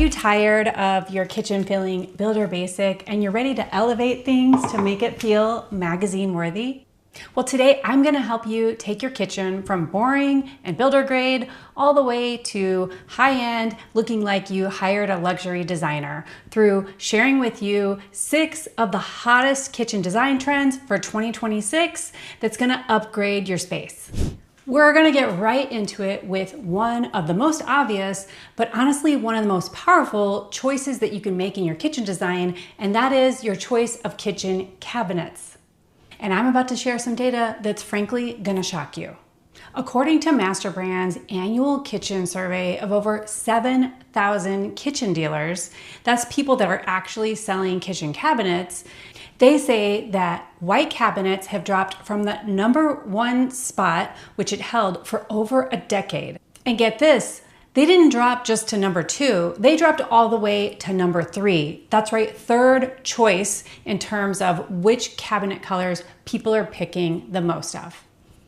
you tired of your kitchen feeling builder basic and you're ready to elevate things to make it feel magazine worthy? Well, today I'm gonna help you take your kitchen from boring and builder grade all the way to high-end, looking like you hired a luxury designer through sharing with you 6 of the hottest kitchen design trends for 2026 that's gonna upgrade your space. We're gonna get right into it with one of the most obvious, but honestly one of the most powerful choices that you can make in your kitchen design, and that is your choice of kitchen cabinets. And I'm about to share some data that's frankly gonna shock you. According to Master Brand's annual kitchen survey of over 7,000 kitchen dealers, that's people that are actually selling kitchen cabinets, they say that white cabinets have dropped from the #1 spot, which it held for over a decade. And get this, they didn't drop just to #2, they dropped all the way to #3. That's right, third choice in terms of which cabinet colors people are picking the most of.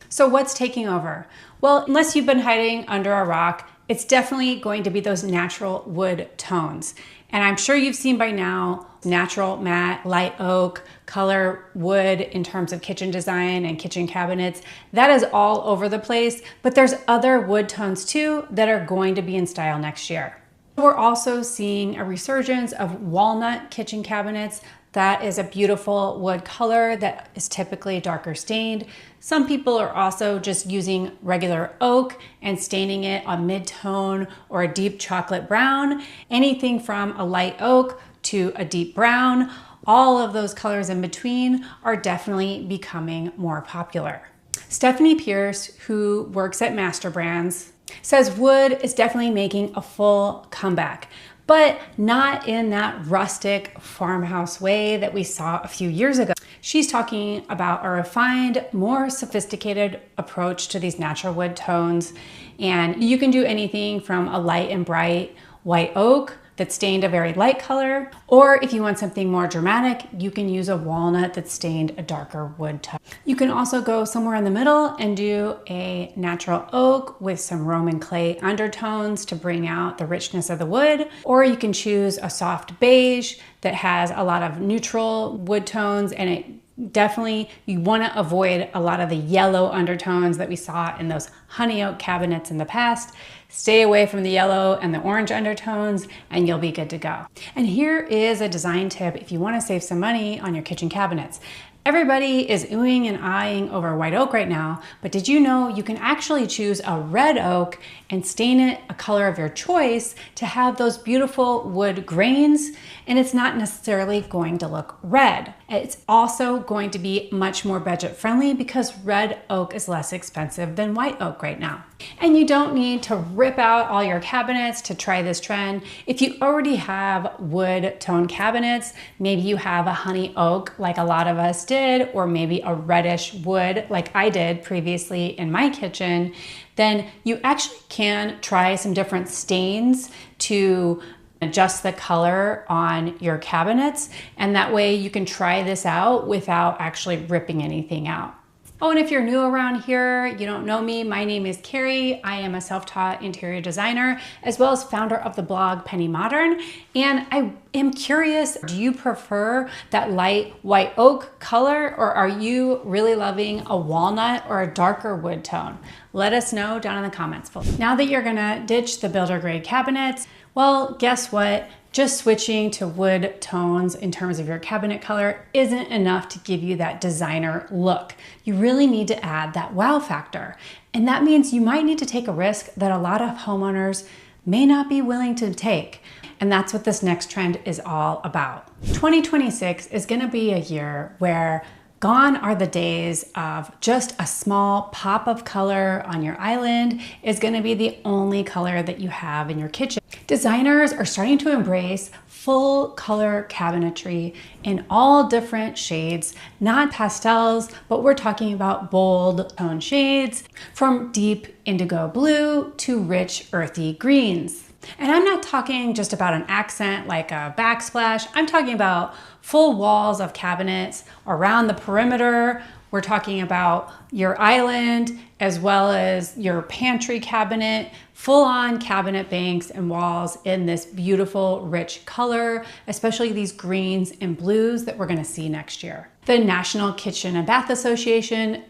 So what's taking over? Well, unless you've been hiding under a rock, it's definitely going to be those natural wood tones. And I'm sure you've seen by now, natural matte, light oak, color wood in terms of kitchen design and kitchen cabinets. That is all over the place, but there's other wood tones too that are going to be in style next year. We're also seeing a resurgence of walnut kitchen cabinets. That is a beautiful wood color that is typically darker stained. Some people are also just using regular oak and staining it a mid-tone or a deep chocolate brown. Anything from a light oak to a deep brown, all of those colors in between are definitely becoming more popular. Stephanie Pierce, who works at Master Brands, says wood is definitely making a full comeback, but not in that rustic farmhouse way that we saw a few years ago. She's talking about a refined, more sophisticated approach to these natural wood tones. And you can do anything from a light and bright white oak that's stained a very light color, or if you want something more dramatic, you can use a walnut that's stained a darker wood tone. You can also go somewhere in the middle and do a natural oak with some Roman clay undertones to bring out the richness of the wood, or you can choose a soft beige that has a lot of neutral wood tones, and it definitely, you want to avoid a lot of the yellow undertones that we saw in those honey oak cabinets in the past. Stay away from the yellow and the orange undertones and you'll be good to go. And here is a design tip if you want to save some money on your kitchen cabinets. Everybody is oohing and eyeing over white oak right now, but did you know you can actually choose a red oak and stain it a color of your choice to have those beautiful wood grains, and it's not necessarily going to look red. It's also going to be much more budget friendly because red oak is less expensive than white oak right now. And you don't need to rip out all your cabinets to try this trend. If you already have wood tone cabinets, maybe you have a honey oak like a lot of us did, or maybe a reddish wood like I did previously in my kitchen, then you actually can try some different stains to adjust the color on your cabinets, and that way you can try this out without actually ripping anything out. Oh, and if you're new around here, you don't know me, my name is Carrie. I am a self-taught interior designer, as well as founder of the blog Penny Modern. And I am curious, do you prefer that light white oak color, or are you really loving a walnut or a darker wood tone? Let us know down in the comments below. Now that you're gonna ditch the builder grade cabinets, well, guess what? Just switching to wood tones in terms of your cabinet color isn't enough to give you that designer look. You really need to add that wow factor. And that means you might need to take a risk that a lot of homeowners may not be willing to take. And that's what this next trend is all about. 2026 is gonna be a year where gone are the days of just a small pop of color on your island is gonna be the only color that you have in your kitchen. Designers are starting to embrace full color cabinetry in all different shades, not pastels, but we're talking about bold tone shades from deep indigo blue to rich earthy greens. And I'm not talking just about an accent like a backsplash. I'm talking about full walls of cabinets around the perimeter We're talking about your island as well as your pantry cabinet, full-on cabinet banks and walls in this beautiful, rich color, especially these greens and blues that we're gonna see next year. The National Kitchen and Bath Association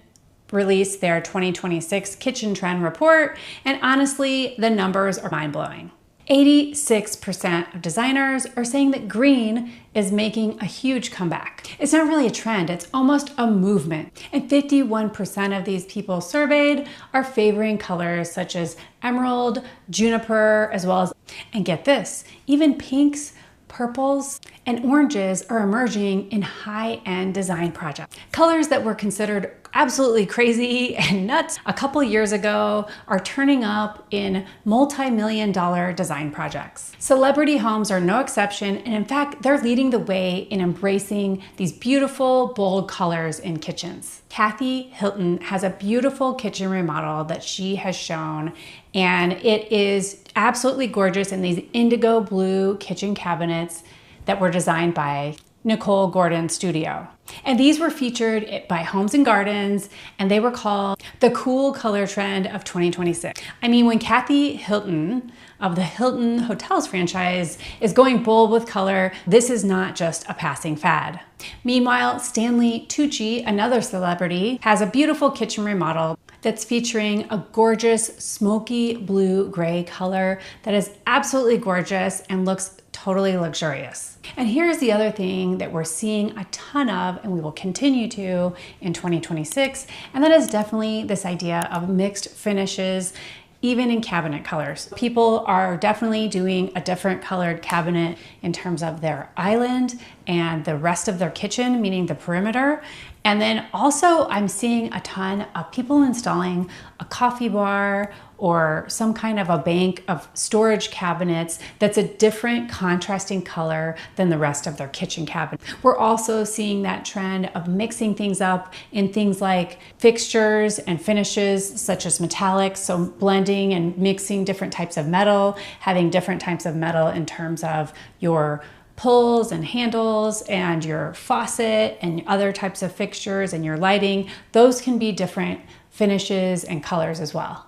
released their 2026 Kitchen Trend Report, and honestly, the numbers are mind-blowing. 86% of designers are saying that green is making a huge comeback. It's not really a trend, it's almost a movement. And 51% of these people surveyed are favoring colors such as emerald, juniper, as well as, and get this, even pinks, purples, and oranges are emerging in high-end design projects. Colors that were considered absolutely crazy and nuts a couple years ago are turning up in multi-million-dollar design projects. Celebrity homes are no exception, and in fact, they're leading the way in embracing these beautiful, bold colors in kitchens. Kathy Hilton has a beautiful kitchen remodel that she has shown, and it is absolutely gorgeous in these indigo blue kitchen cabinets that were designed by Nicole Gordon's studio. And these were featured by Homes and Gardens, and they were called the cool color trend of 2026. I mean, when Kathy Hilton of the Hilton Hotels franchise is going bold with color, this is not just a passing fad. Meanwhile, Stanley Tucci, another celebrity, has a beautiful kitchen remodel that's featuring a gorgeous smoky blue gray color that is absolutely gorgeous and looks totally luxurious. And here's the other thing that we're seeing a ton of, and we will continue to in 2026, and that is definitely this idea of mixed finishes, even in cabinet colors. People are definitely doing a different colored cabinet in terms of their island and the rest of their kitchen, meaning the perimeter. And then also I'm seeing a ton of people installing a coffee bar or some kind of a bank of storage cabinets that's a different contrasting color than the rest of their kitchen cabinet. We're also seeing that trend of mixing things up in things like fixtures and finishes such as metallics, so blending and mixing different types of metal, having different types of metal in terms of your pulls and handles and your faucet and other types of fixtures and your lighting. Those can be different finishes and colors as well.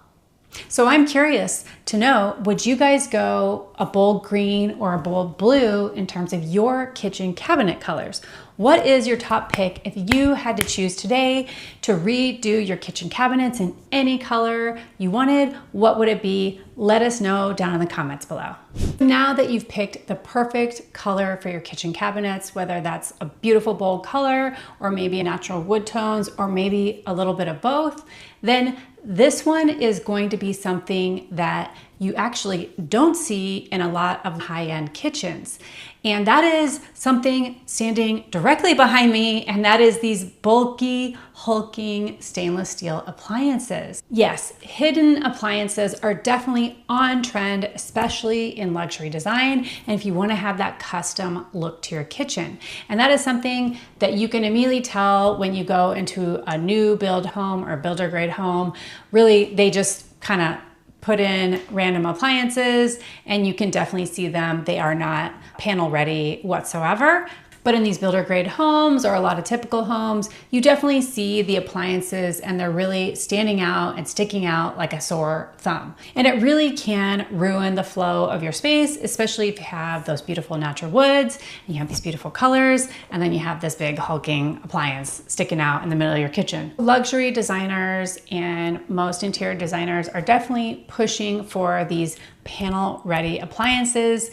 So I'm curious to know, would you guys go a bold green or a bold blue in terms of your kitchen cabinet colors? What is your top pick if you had to choose today to redo your kitchen cabinets in any color you wanted? What would it be? Let us know down in the comments below. Now that you've picked the perfect color for your kitchen cabinets, whether that's a beautiful bold color or maybe a natural wood tones or maybe a little bit of both, then this one is going to be something that you actually don't see in a lot of high-end kitchens. And that is something standing directly behind me, and that is these bulky, hulking stainless steel appliances. Yes, hidden appliances are definitely on trend, especially in luxury design, and if you want to have that custom look to your kitchen. And that is something that you can immediately tell when you go into a new build home or builder grade home. Really, they just kind of put in random appliances and you can definitely see them. They are not panel ready whatsoever. But in these builder grade homes or a lot of typical homes, you definitely see the appliances and they're really standing out and sticking out like a sore thumb. And it really can ruin the flow of your space, especially if you have those beautiful natural woods and you have these beautiful colors and then you have this big hulking appliance sticking out in the middle of your kitchen. Luxury designers and most interior designers are definitely pushing for these panel ready appliances.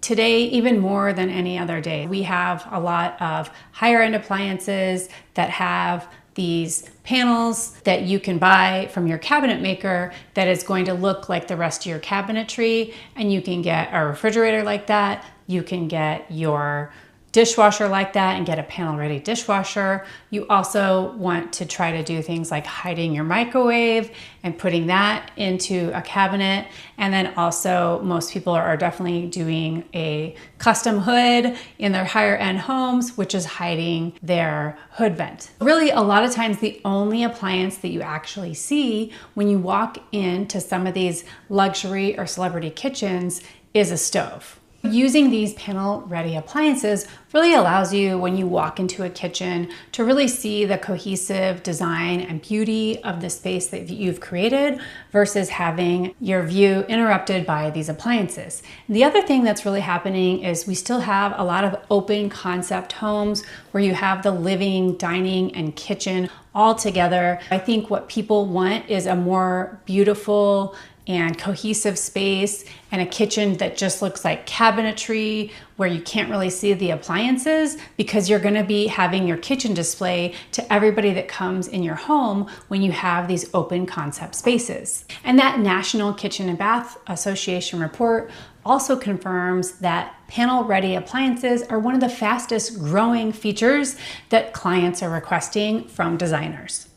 Today, even more than any other day, we have a lot of higher end appliances that have these panels that you can buy from your cabinet maker that is going to look like the rest of your cabinetry. And you can get a refrigerator like that. You can get your dishwasher like that and get a panel ready dishwasher. You also want to try to do things like hiding your microwave and putting that into a cabinet. And then also most people are definitely doing a custom hood in their higher end homes, which is hiding their hood vent. Really, a lot of times the only appliance that you actually see when you walk into some of these luxury or celebrity kitchens is a stove. Using these panel-ready appliances really allows you, when you walk into a kitchen, to really see the cohesive design and beauty of the space that you've created versus having your view interrupted by these appliances. The other thing that's really happening is we still have a lot of open concept homes where you have the living, dining, and kitchen all together. I think what people want is a more beautiful and cohesive space and a kitchen that just looks like cabinetry where you can't really see the appliances, because you're going to be having your kitchen display to everybody that comes in your home when you have these open concept spaces. And that National Kitchen and Bath Association report also confirms that panel-ready appliances are one of the fastest growing features that clients are requesting from designers.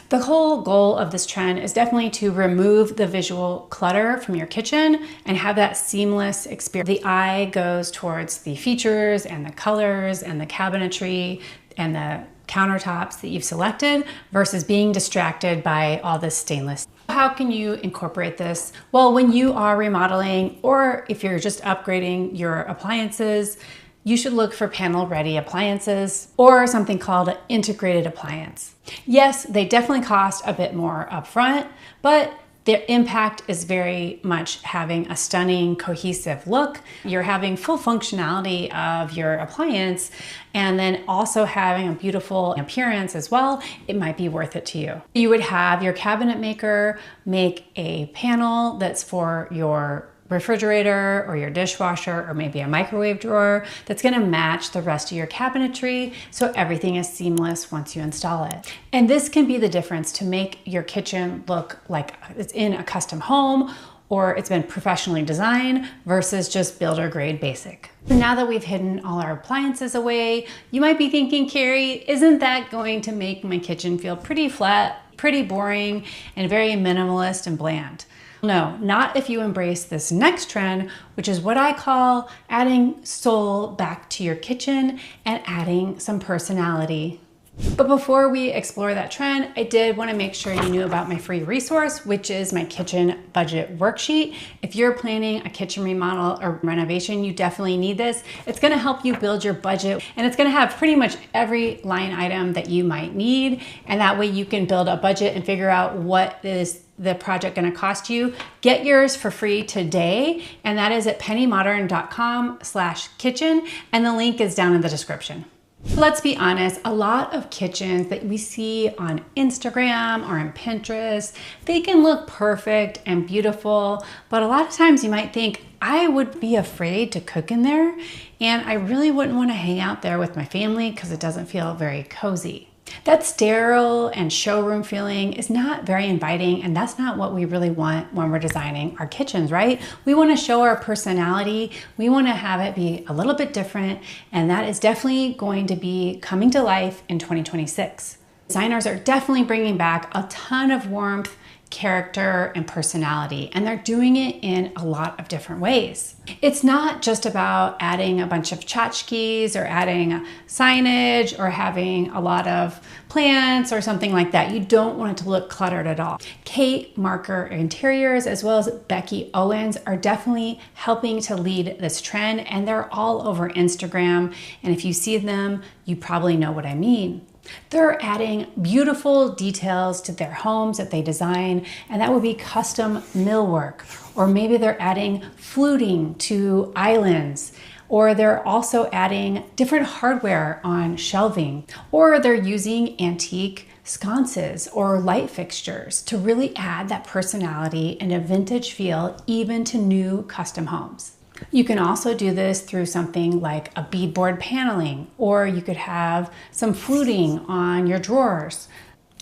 The whole goal of this trend is definitely to remove the visual clutter from your kitchen and have that seamless experience. The eye goes towards the features and the colors and the cabinetry and the countertops that you've selected versus being distracted by all this stainless. How can you incorporate this? Well, when you are remodeling, or if you're just upgrading your appliances, you should look for panel-ready appliances or something called an integrated appliance. Yes, they definitely cost a bit more upfront, but their impact is very much having a stunning, cohesive look. You're having full functionality of your appliance and then also having a beautiful appearance as well. It might be worth it to you. You would have your cabinet maker make a panel that's for your refrigerator or your dishwasher or maybe a microwave drawer that's going to match the rest of your cabinetry so everything is seamless once you install it. And this can be the difference to make your kitchen look like it's in a custom home or it's been professionally designed versus just builder grade basic. Now that we've hidden all our appliances away, you might be thinking, Carrie, isn't that going to make my kitchen feel pretty flat, pretty boring, and very minimalist and bland? No, not if you embrace this next trend, which is what I call adding soul back to your kitchen and adding some personality. But before we explore that trend, I did want to make sure you knew about my free resource, which is my kitchen budget worksheet. If you're planning a kitchen remodel or renovation, you definitely need this. It's going to help you build your budget, and it's going to have pretty much every line item that you might need. And that way you can build a budget and figure out what is the project going to cost you. Get yours for free today, and that is at pennymodern.com/kitchen, and the link is down in the description. Let's be honest, a lot of kitchens that we see on Instagram or on Pinterest, they can look perfect and beautiful, but a lot of times you might think, I would be afraid to cook in there, and I really wouldn't want to hang out there with my family because it doesn't feel very cozy. That sterile and showroom feeling is not very inviting, and that's not what we really want when we're designing our kitchens, right? We want to show our personality. We want to have it be a little bit different, and that is definitely going to be coming to life in 2026. Designers are definitely bringing back a ton of warmth, character, and personality, and they're doing it in a lot of different ways. It's not just about adding a bunch of tchotchkes or adding signage or having a lot of plants or something like that. You don't want it to look cluttered at all. Kate Marker Interiors as well as Becky Owens are definitely helping to lead this trend, and they're all over Instagram, and if you see them, you probably know what I mean. They're adding beautiful details to their homes that they design, and that would be custom millwork, or maybe they're adding fluting to islands, or they're also adding different hardware on shelving, or they're using antique sconces or light fixtures to really add that personality and a vintage feel even to new custom homes. You can also do this through something like a beadboard paneling, or you could have some fluting on your drawers.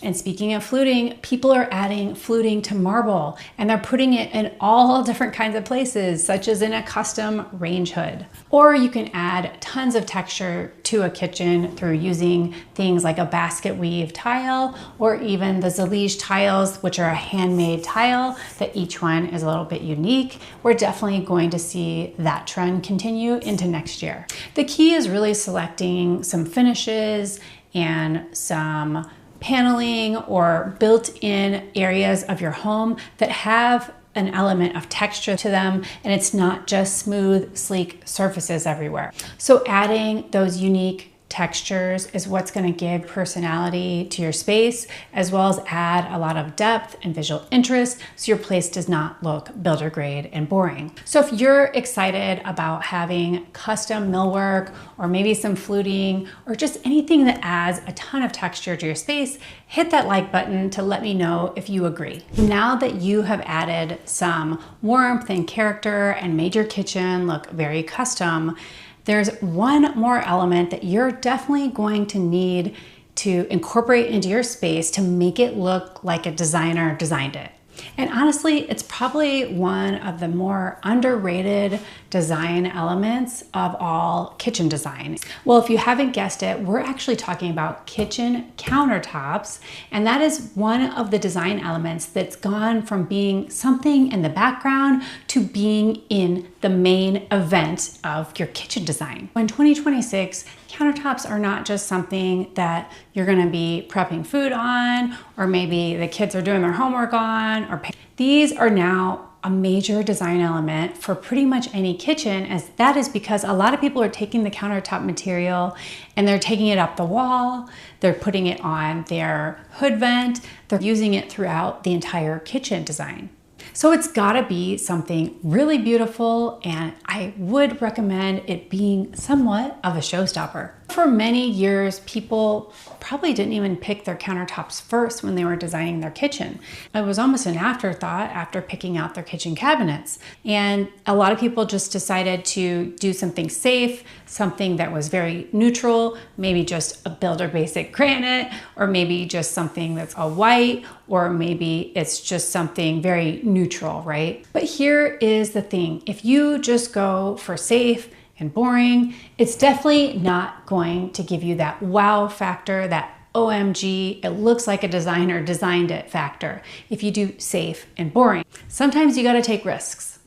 And speaking of fluting, people are adding fluting to marble, and they're putting it in all different kinds of places, such as in a custom range hood. Or you can add tons of texture to a kitchen through using things like a basket weave tile, or even the Zalige tiles, which are a handmade tile that each one is a little bit unique. We're definitely going to see that trend continue into next year. The key is really selecting some finishes and some paneling or built-in areas of your home that have an element of texture to them, and it's not just smooth, sleek surfaces everywhere. So adding those unique textures is what's going to give personality to your space, as well as add a lot of depth and visual interest so your place does not look builder grade and boring. So if you're excited about having custom millwork or maybe some fluting or just anything that adds a ton of texture to your space, hit that like button to let me know if you agree. Now that you have added some warmth and character and made your kitchen look very custom, there's one more element that you're definitely going to need to incorporate into your space to make it look like a designer designed it. And honestly, it's probably one of the more underrated design elements of all kitchen design. Well, if you haven't guessed it, we're actually talking about kitchen countertops, and that is one of the design elements that's gone from being something in the background to being in the main event of your kitchen design. In 2026, countertops are not just something that you're gonna be prepping food on, or maybe the kids are doing their homework on, or these are now a major design element for pretty much any kitchen, as that is because a lot of people are taking the countertop material and they're taking it up the wall, they're putting it on their hood vent, they're using it throughout the entire kitchen design. So it's gotta be something really beautiful, and I would recommend it being somewhat of a showstopper. For many years, people probably didn't even pick their countertops first when they were designing their kitchen. It was almost an afterthought after picking out their kitchen cabinets. And a lot of people just decided to do something safe, something that was very neutral, maybe just a builder basic granite, or maybe just something that's a white, or maybe it's just something very neutral, right? But here is the thing. If you just go for safe and boring, it's definitely not going to give you that wow factor, that OMG, it looks like a designer designed it factor if you do safe and boring. Sometimes you gotta take risks.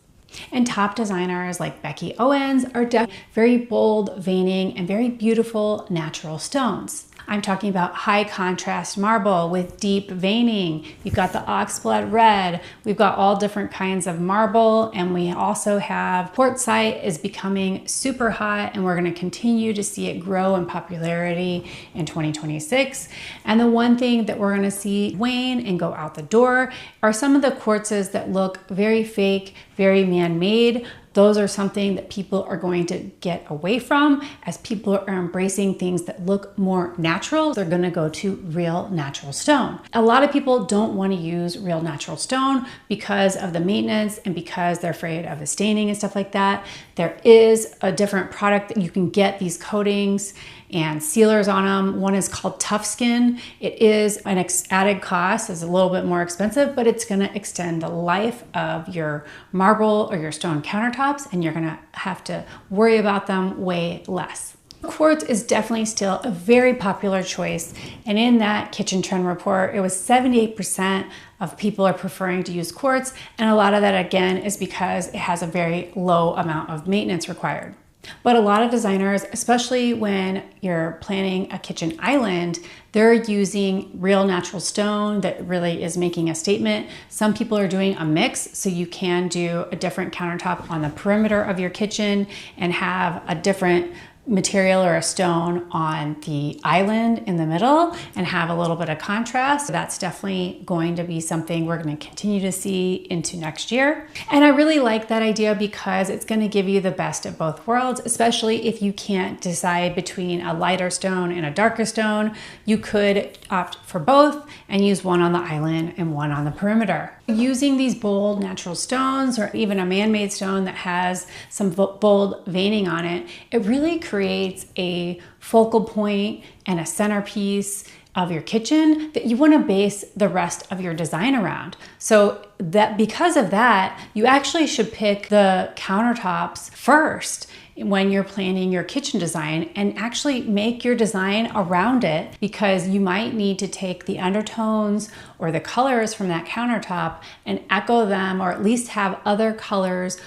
And top designers like Becky Owens are definitely very bold veining and very beautiful natural stones. I'm talking about high contrast marble with deep veining. You've got the oxblood red. We've got all different kinds of marble, and we also have quartzite is becoming super hot, and we're gonna continue to see it grow in popularity in 2026. And the one thing that we're gonna see wane and go out the door are some of the quartzes that look very fake, very man-made. Those are something that people are going to get away from as people are embracing things that look more natural. They're gonna go to real natural stone. A lot of people don't wanna use real natural stone because of the maintenance and because they're afraid of the staining and stuff like that. There is a different product that you can get these coatings and sealers on them. One is called Tough Skin. It is an added cost, it's a little bit more expensive, but it's gonna extend the life of your marble or your stone countertops, and you're gonna have to worry about them way less. Quartz is definitely still a very popular choice, and in that kitchen trend report, it was 78% of people are preferring to use quartz, and a lot of that again is because it has a very low amount of maintenance required. But a lot of designers, especially when you're planning a kitchen island, they're using real natural stone that really is making a statement. Some people are doing a mix, so you can do a different countertop on the perimeter of your kitchen and have a different material or a stone on the island in the middle and have a little bit of contrast. That's definitely going to be something we're going to continue to see into next year. And I really like that idea because it's going to give you the best of both worlds, especially if you can't decide between a lighter stone and a darker stone. You could opt for both and use one on the island and one on the perimeter. Using these bold natural stones, or even a man-made stone that has some bold veining on it, it really creates a focal point and a centerpiece of your kitchen that you want to base the rest of your design around. So that because of that, you actually should pick the countertops first when you're planning your kitchen design, and actually make your design around it, because you might need to take the undertones or the colors from that countertop and echo them, or at least have other colors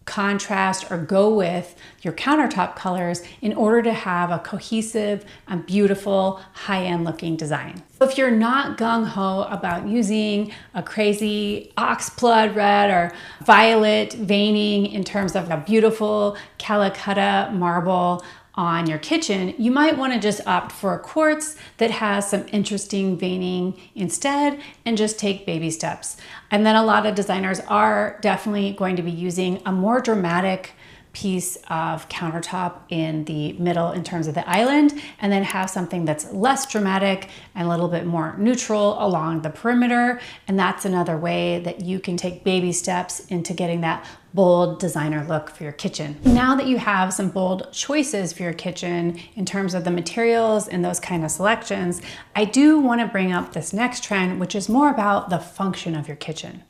contrast or go with your countertop colors in order to have a cohesive and beautiful high-end looking design. If you're not gung-ho about using a crazy oxblood red or violet veining in terms of a beautiful Calcutta marble on your kitchen, you might want to just opt for a quartz that has some interesting veining instead and just take baby steps. And then a lot of designers are definitely going to be using a more dramatic piece of countertop in the middle in terms of the island, and then have something that's less dramatic and a little bit more neutral along the perimeter. And that's another way that you can take baby steps into getting that bold designer look for your kitchen. Now that you have some bold choices for your kitchen in terms of the materials and those kind of selections, I do want to bring up this next trend, which is more about the function of your kitchen.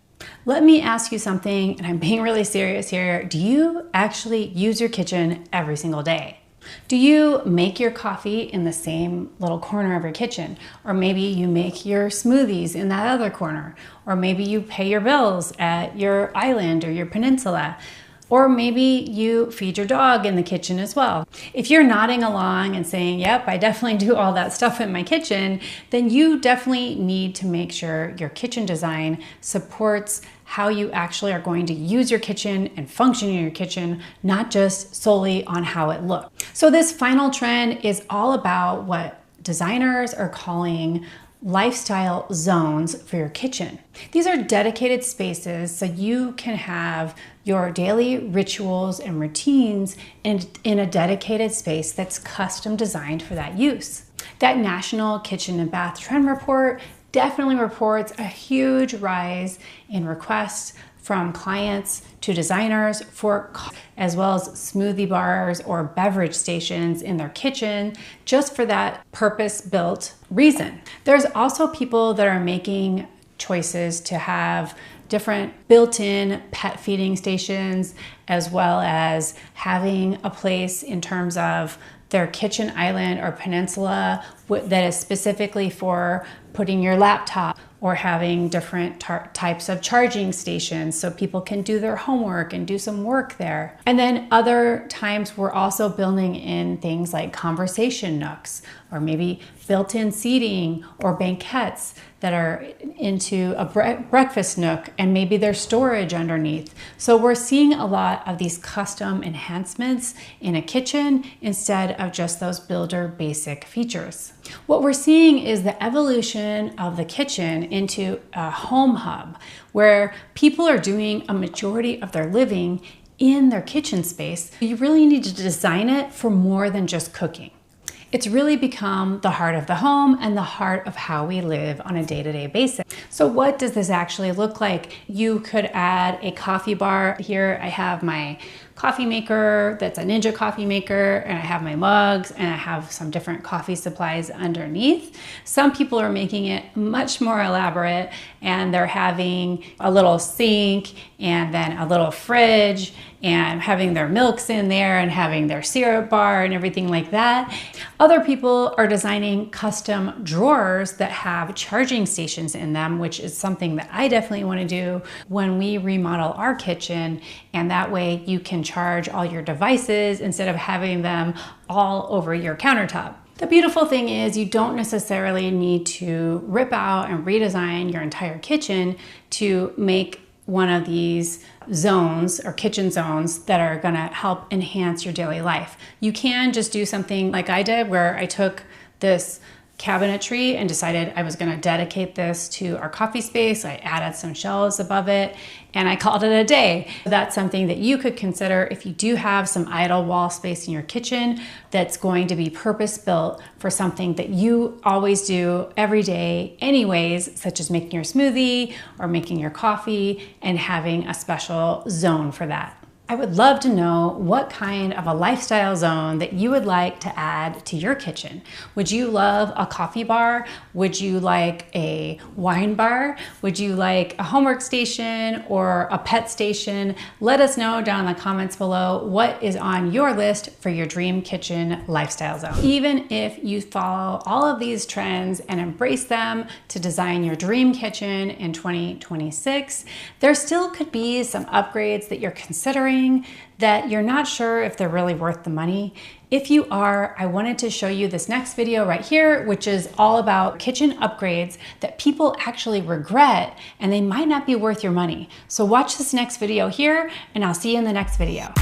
Let me ask you something, and I'm being really serious here. Do you actually use your kitchen every single day? Do you make your coffee in the same little corner of your kitchen? Or maybe you make your smoothies in that other corner? Or maybe you pay your bills at your island or your peninsula? Or maybe you feed your dog in the kitchen as well. If you're nodding along and saying, yep, I definitely do all that stuff in my kitchen, then you definitely need to make sure your kitchen design supports how you actually are going to use your kitchen and function in your kitchen, not just solely on how it looks. So this final trend is all about what designers are calling lifestyle zones for your kitchen. These are dedicated spaces so you can have your daily rituals and routines in a dedicated space that's custom designed for that use. That National Kitchen and Bath Trend Report definitely reports a huge rise in requests from clients to designers for, as well as smoothie bars or beverage stations in their kitchen, just for that purpose-built reason. There's also people that are making choices to have different built-in pet feeding stations, as well as having a place in terms of their kitchen island or peninsula that is specifically for putting your laptop, or having different types of charging stations so people can do their homework and do some work there. And then other times we're also building in things like conversation nooks, or maybe built-in seating or banquettes that are into a breakfast nook, and maybe there's storage underneath. So we're seeing a lot of these custom enhancements in a kitchen instead of just those builder basic features. What we're seeing is the evolution of the kitchen into a home hub where people are doing a majority of their living in their kitchen space. You really need to design it for more than just cooking. It's really become the heart of the home and the heart of how we live on a day-to-day basis. So what does this actually look like? You could add a coffee bar. Here I have my coffee maker that's a Ninja coffee maker, and I have my mugs, and I have some different coffee supplies underneath. Some people are making it much more elaborate, and they're having a little sink and then a little fridge and having their milks in there and having their syrup bar and everything like that. Other people are designing custom drawers that have charging stations in them, which is something that I definitely want to do when we remodel our kitchen, and that way you can charge all your devices instead of having them all over your countertop. The beautiful thing is you don't necessarily need to rip out and redesign your entire kitchen to make one of these zones or kitchen zones that are gonna help enhance your daily life. You can just do something like I did, where I took this cabinetry and decided I was going to dedicate this to our coffee space. I added some shelves above it and I called it a day. That's something that you could consider if you do have some idle wall space in your kitchen that's going to be purpose built for something that you always do every day anyways, such as making your smoothie or making your coffee and having a special zone for that. I would love to know what kind of a lifestyle zone that you would like to add to your kitchen. Would you love a coffee bar? Would you like a wine bar? Would you like a homework station or a pet station? Let us know down in the comments below what is on your list for your dream kitchen lifestyle zone. Even if you follow all of these trends and embrace them to design your dream kitchen in 2026, there still could be some upgrades that you're considering wondering that you're not sure if they're really worth the money, if you are, I wanted to show you this next video right here, which is all about kitchen upgrades that people actually regret and they might not be worth your money. So watch this next video here and I'll see you in the next video.